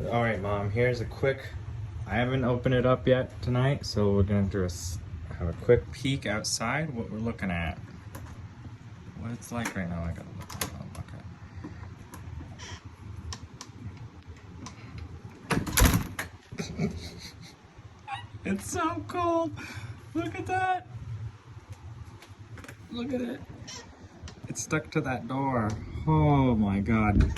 All right, Mom, here's a quick, I haven't opened it up yet tonight, so we're gonna have a quick peek outside, what we're looking at. What it's like right now, I gotta look at it. Okay. It's so cold. Look at that. Look at it. It's stuck to that door. Oh my God.